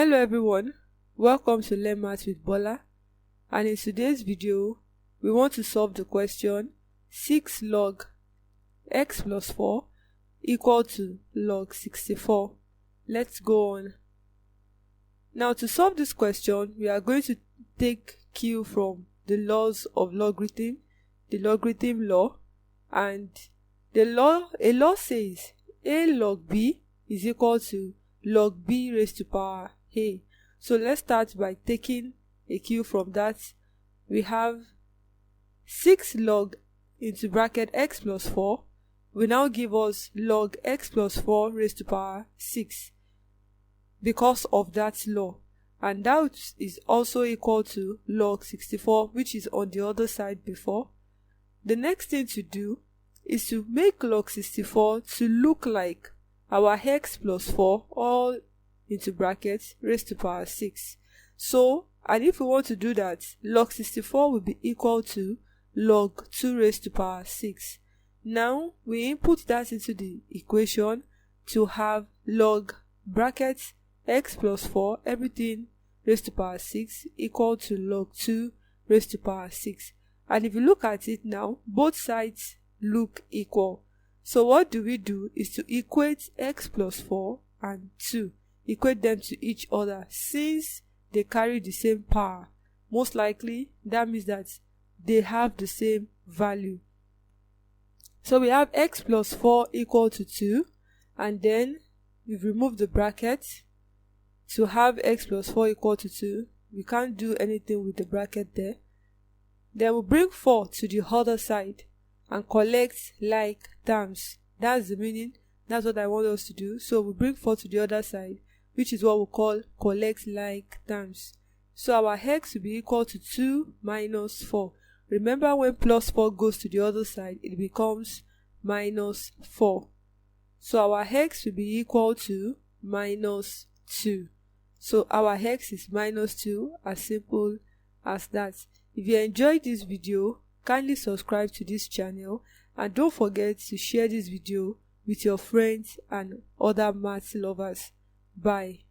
Hello everyone, welcome to Learn Maths with Bola, and in today's video we want to solve the question 6 log x plus 4 equal to log 64. Let's go on. Now to solve this question, we are going to take cue from the laws of logarithm, the logarithm law, and a law says a log b is equal to log b raised to power a. So let's start by taking a cue from that. We have 6 log into bracket x plus 4 will now give us log x plus 4 raised to power 6 because of that law, and that is also equal to log 64, which is on the other side before. The next thing to do is to make log 64 to look like our x plus 4 all into brackets raised to power 6. So, and if we want to do that, log 64 will be equal to log 2 raised to power 6. Now we input that into the equation to have log brackets x plus 4 everything raised to power 6 equal to log 2 raised to power 6. And if you look at it now, both sides look equal. So what do is to equate x plus 4 and 2, equate them to each other since they carry the same power. Most likely that means that they have the same value. So we have x plus 4 equal to 2, and then we've removed the bracket to have x plus 4 equal to 2. We can't do anything with the bracket there. Then we'll bring 4 to the other side and collect like terms. That's the meaning. That's what I want us to do. So we bring 4 to the other side, which is what we call collect like terms. So our x will be equal to 2 minus 4. Remember, when plus 4 goes to the other side, it becomes minus 4. So our x will be equal to minus 2. So our x is minus 2, as simple as that. If you enjoyed this video, kindly subscribe to this channel and don't forget to share this video with your friends and other maths lovers. Bye.